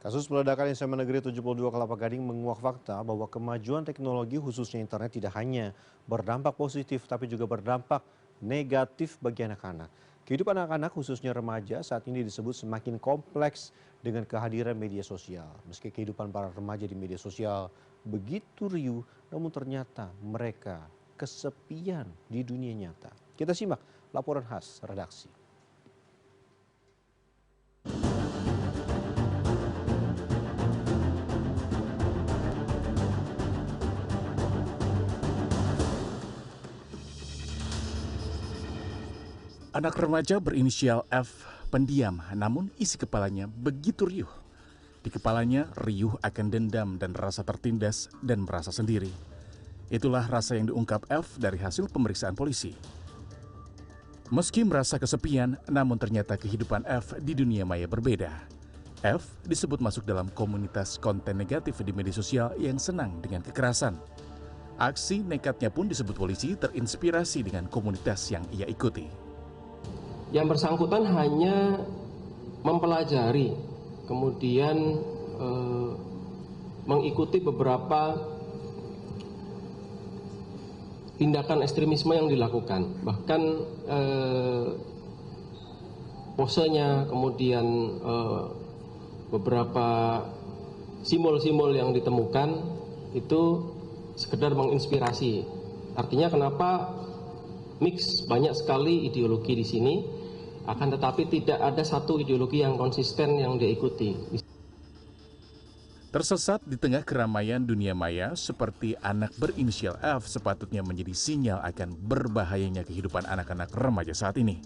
Kasus peledakan SMA Negeri 72 Kelapa Gading menguak fakta bahwa kemajuan teknologi khususnya internet tidak hanya berdampak positif tapi juga berdampak negatif bagi anak-anak. Kehidupan anak-anak khususnya remaja saat ini disebut semakin kompleks dengan kehadiran media sosial. Meski kehidupan para remaja di media sosial begitu riuh, namun ternyata mereka kesepian di dunia nyata. Kita simak laporan khas redaksi. Anak remaja berinisial F pendiam, namun isi kepalanya begitu riuh. Di kepalanya riuh akan dendam dan rasa tertindas dan merasa sendiri. Itulah rasa yang diungkap F dari hasil pemeriksaan polisi. Meski merasa kesepian, namun ternyata kehidupan F di dunia maya berbeda. F disebut masuk dalam komunitas konten negatif di media sosial yang senang dengan kekerasan. Aksi nekatnya pun disebut polisi terinspirasi dengan komunitas yang ia ikuti. Yang bersangkutan hanya mempelajari, kemudian mengikuti beberapa tindakan ekstremisme yang dilakukan. Bahkan posenya, kemudian beberapa simbol-simbol yang ditemukan itu sekedar menginspirasi. Artinya kenapa mix banyak sekali ideologi di sini, akan tetapi tidak ada satu ideologi yang konsisten yang dia ikuti. Tersesat di tengah keramaian dunia maya seperti anak berinisial F sepatutnya menjadi sinyal akan berbahayanya kehidupan anak-anak remaja saat ini.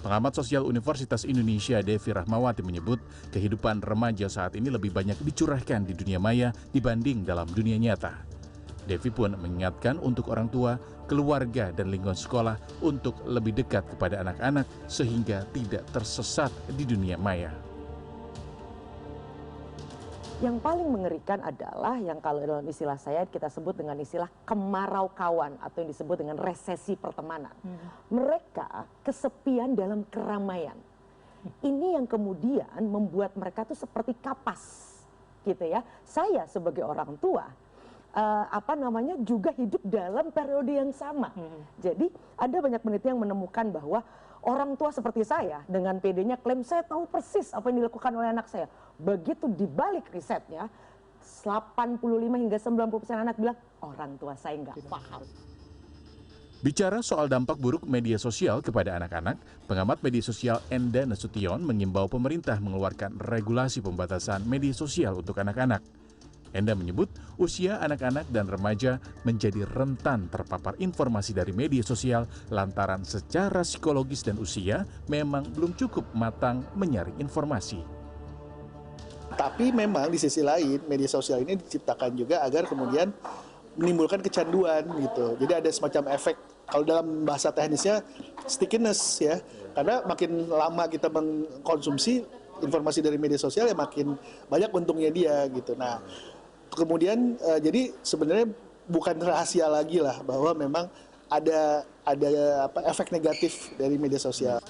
Pengamat sosial Universitas Indonesia Devi Rahmawati menyebut kehidupan remaja saat ini lebih banyak dicurahkan di dunia maya dibanding dalam dunia nyata. Devi pun mengingatkan untuk orang tua, keluarga, dan lingkungan sekolah untuk lebih dekat kepada anak-anak sehingga tidak tersesat di dunia maya. Yang paling mengerikan adalah yang kalau dalam istilah saya kita sebut dengan istilah kemarau kawan atau yang disebut dengan resesi pertemanan. Mereka kesepian dalam keramaian. Ini yang kemudian membuat mereka tuh seperti kapas, gitu ya. Saya sebagai orang tua juga hidup dalam periode yang sama. Jadi ada banyak penelitian yang menemukan bahwa orang tua seperti saya dengan PD-nya klaim saya tahu persis apa yang dilakukan oleh anak saya. Begitu dibalik risetnya 85 hingga 90% anak bilang orang tua saya nggak paham. Bicara soal dampak buruk media sosial kepada anak-anak, pengamat media sosial Enda Nasution mengimbau pemerintah mengeluarkan regulasi pembatasan media sosial untuk anak-anak. Enda menyebut usia anak-anak dan remaja menjadi rentan terpapar informasi dari media sosial lantaran secara psikologis dan usia memang belum cukup matang menyaring informasi. Tapi memang di sisi lain media sosial ini diciptakan juga agar kemudian menimbulkan kecanduan gitu. Jadi ada semacam efek, kalau dalam bahasa teknisnya stickiness ya. Karena makin lama kita mengkonsumsi informasi dari media sosial ya makin banyak untungnya dia gitu. Nah, kemudian jadi sebenarnya bukan rahasia lagi lah bahwa memang ada efek negatif dari media sosial.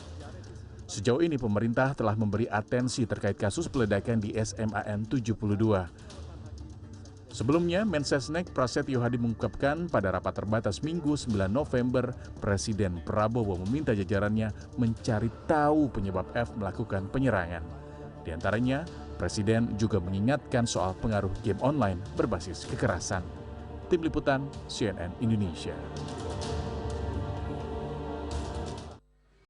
Sejauh ini pemerintah telah memberi atensi terkait kasus peledakan di SMAN 72. Sebelumnya, Mensesnek Prasetyo Hadi mengungkapkan pada rapat terbatas Minggu 9 November, Presiden Prabowo meminta jajarannya mencari tahu penyebab F melakukan penyerangan. Di antaranya, Presiden juga mengingatkan soal pengaruh game online berbasis kekerasan. Tim Liputan CNN Indonesia.